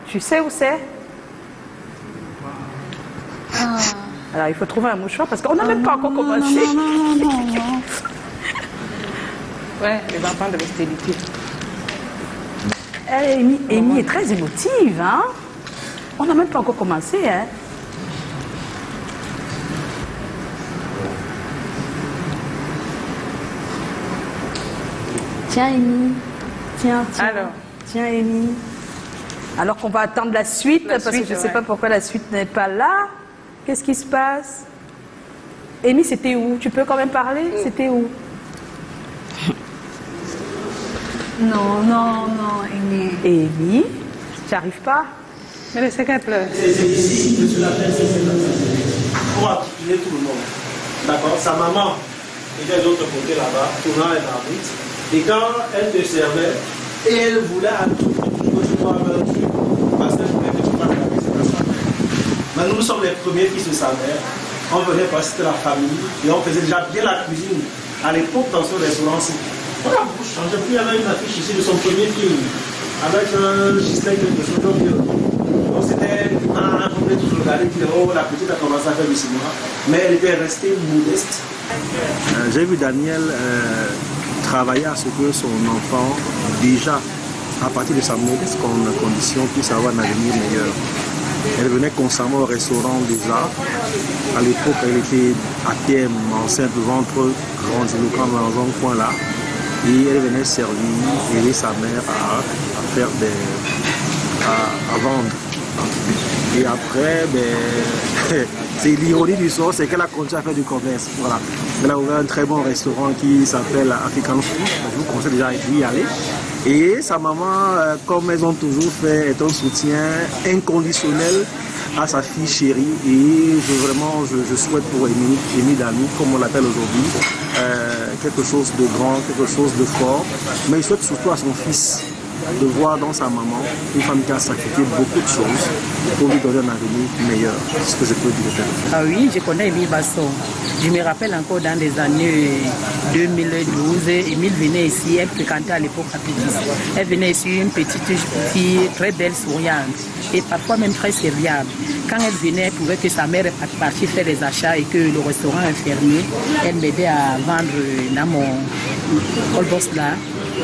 Tu sais où c'est? Alors, il faut trouver un mouchoir parce qu'on n'a même pas encore commencé. Non. Ouais, les enfants de l'hostilité. Amy est très émotive, hein? On n'a même pas encore commencé, hein? Tiens, Amy. Tiens. Alors. Tiens, Amy. Alors qu'on va attendre la suite, parce que je ne sais pas pourquoi la suite n'est pas là. Qu'est-ce qui se passe? Amy, c'était où? Tu peux quand même parler? C'était où? Non, Amy. Amy, tu n'arrives pas? Mais laissez qu'elle pleure. C'est ici, monsieur l'appelle, pour articuler tout le monde. D'accord? Sa maman était de l'autre côté là-bas, tournant les arbitres. Et quand elle te servait, et elle voulait à tout prix que tu vois un truc, parce qu'elle voulait que tu parles avec sa mère. Mais nous sommes les premiers fils de sa mère. On venait parce que c'était la famille et on faisait déjà bien la cuisine. À l'époque, dans ce restaurant-ci, on a beaucoup changé. Puis il y avait une affiche ici de son premier film avec un gilet de son vieux. Donc c'était, on pouvait toujours regarder, dire, oh, la petite a commencé à faire du cinéma. Mais elle était restée modeste. J'ai vu Daniel travailler à ce que son enfant, déjà, à partir de sa modeste condition, puisse avoir un avenir meilleur. Elle venait constamment au restaurant déjà. À l'époque, elle était à terme, enceinte, ventre grandiloquent dans un coin là. Et elle venait servir, aider sa mère à faire à vendre. Et après, c'est l'ironie du sort, c'est qu'elle a continué à faire du commerce. Voilà. Elle a ouvert un très bon restaurant qui s'appelle African Food. Je vous conseille déjà d'y aller. Et sa maman, comme elles ont toujours fait, est un soutien inconditionnel à sa fille chérie. Et je souhaite pour Amy Dami, comme on l'appelle aujourd'hui, quelque chose de grand, quelque chose de fort. Mais il souhaite surtout à son fils de voir dans sa maman une femme qui a sacrifié beaucoup de choses pour lui donner un avenir meilleur. C'est ce que je peux dire. Ah oui, je connais Émile Basson. Je me rappelle encore dans les années 2012, Émile venait ici, elle fréquentait à l'époque à Pétis. Elle venait ici, une petite fille très belle, souriante et parfois même très serviable. Quand elle venait, elle trouvait que sa mère est partie faire des achats et que le restaurant est fermé. Elle m'aidait à vendre dans mon colbox là.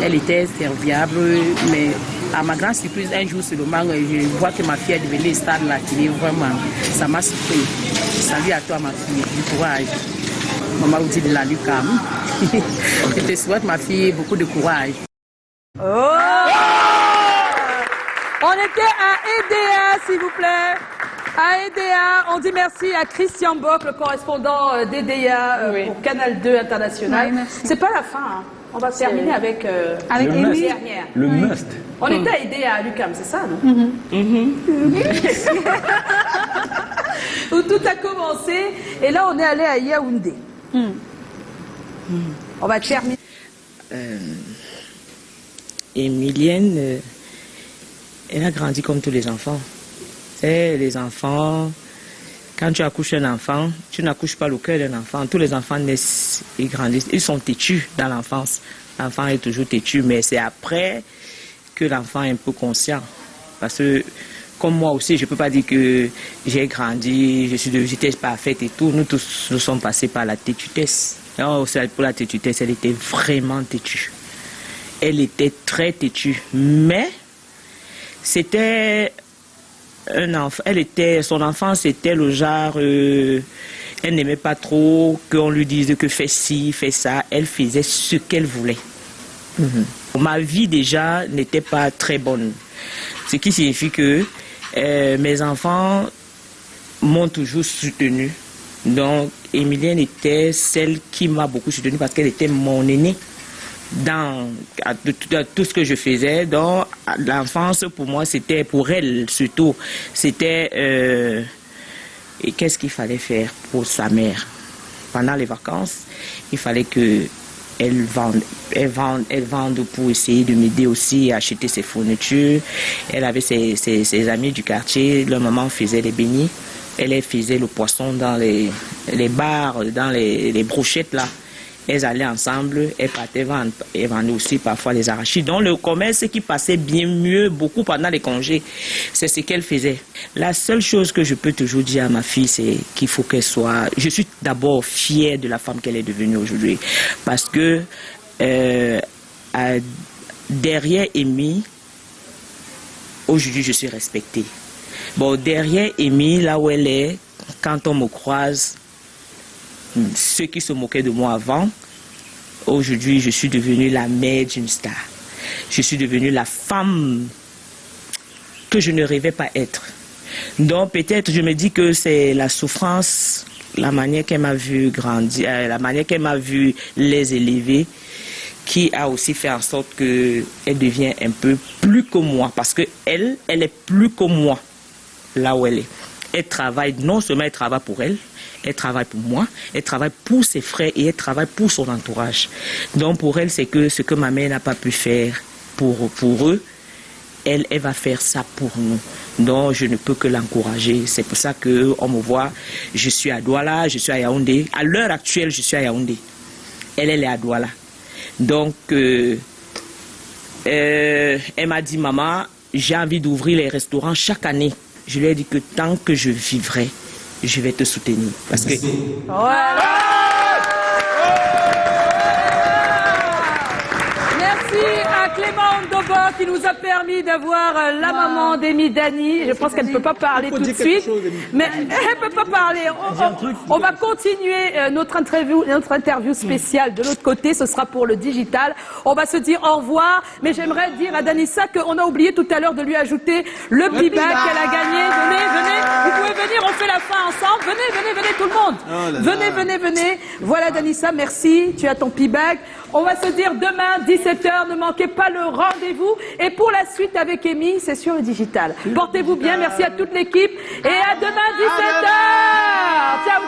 Elle était serviable, mais à ma grande surprise, un jour seulement, je vois que ma fille est devenue star de la télé. Vraiment, ça m'a surpris. Salut à toi, ma fille, du courage. Maman vous dit de la Lucam. Je te souhaite, ma fille, beaucoup de courage. Oh! On était à EDA, s'il vous plaît. À EDA, on dit merci à Christian Bock, le correspondant d'EDA pour Canal 2 International. Oui, c'est pas la fin, hein. On va terminer avec Amy dernière. Le must. On était à EDA à Lucam, c'est ça, non? Où tout a commencé, et là on est allé à Yaoundé. On va terminer. Emilienne, elle a grandi comme tous les enfants. Et les enfants, quand tu accouches un enfant, tu n'accouches pas le cœur d'un enfant. Tous les enfants naissent et grandissent. Ils sont têtus dans l'enfance. L'enfant est toujours têtu, mais c'est après que l'enfant est un peu conscient. Parce que, comme moi aussi, je ne peux pas dire que j'ai grandi, j'étais parfaite et tout. Nous tous, nous sommes passés par la têtutesse. Alors, pour la têtutesse, elle était vraiment têtue. Elle était très têtue, mais c'était un enfant. Son enfance c'était le genre, elle n'aimait pas trop qu'on lui dise que fais ci, fais ça. Elle faisait ce qu'elle voulait. Ma vie déjà n'était pas très bonne, ce qui signifie que mes enfants m'ont toujours soutenue. Donc, Emilienne était celle qui m'a beaucoup soutenue parce qu'elle était mon aînée dans tout ce que je faisais. Donc, l'enfance, pour moi, c'était, pour elle surtout, c'était... et qu'est-ce qu'il fallait faire pour sa mère? Pendant les vacances, il fallait qu'elle vende pour essayer de m'aider aussi à acheter ses fournitures. Elle avait ses amis du quartier. Leur maman faisait les beignets. Elle faisait le poisson dans les bars, dans les brochettes là. Elles allaient ensemble, elles partaient vendre, et vendaient aussi parfois les arachides. Donc le commerce qui passait bien mieux, beaucoup pendant les congés, c'est ce qu'elle faisait. La seule chose que je peux toujours dire à ma fille, c'est qu'il faut qu'elle soit... Je suis d'abord fière de la femme qu'elle est devenue aujourd'hui. Parce que derrière Amy, aujourd'hui je suis respectée. Bon, derrière Amy, là où elle est, quand on me croise, ceux qui se moquaient de moi avant, aujourd'hui, je suis devenue la mère d'une star. Je suis devenue la femme que je ne rêvais pas être. Donc, peut-être, je me dis que c'est la souffrance, la manière qu'elle m'a vu grandir, la manière qu'elle m'a vu les élever, qui a aussi fait en sorte qu'elle devient un peu plus que moi. Parce qu'elle est plus que moi, là où elle est. Elle travaille, non seulement elle travaille pour elle travaille pour moi, elle travaille pour ses frères et elle travaille pour son entourage. Donc pour elle, c'est que ce que ma mère n'a pas pu faire pour eux, elle va faire ça pour nous. Donc je ne peux que l'encourager. C'est pour ça qu'on me voit, je suis à Douala, je suis à Yaoundé. À l'heure actuelle, je suis à Yaoundé. Elle est à Douala. Donc elle m'a dit, maman, j'ai envie d'ouvrir les restaurants chaque année. Je lui ai dit que tant que je vivrai, je vais te soutenir. Parce que... Merci à Clément Ndobo qui nous a permis d'avoir la maman d'Amy Dani. Je pense qu'elle ne peut pas parler tout de suite. Mais elle ne peut pas parler. On va continuer notre interview spéciale de l'autre côté. Ce sera pour le digital. On va se dire au revoir. Mais j'aimerais dire à Danissa qu'on a oublié tout à l'heure de lui ajouter le pibag qu'elle a gagné. Venez. Vous pouvez venir, on fait la fin ensemble. Venez tout le monde. Venez. Voilà Danissa, merci. Tu as ton pibag. On va se dire demain, 17h, ne manquez pas le rendez-vous. Et pour la suite avec Amy, c'est sur le digital. Portez-vous bien, merci à toute l'équipe. Et à demain, 17h. Ciao.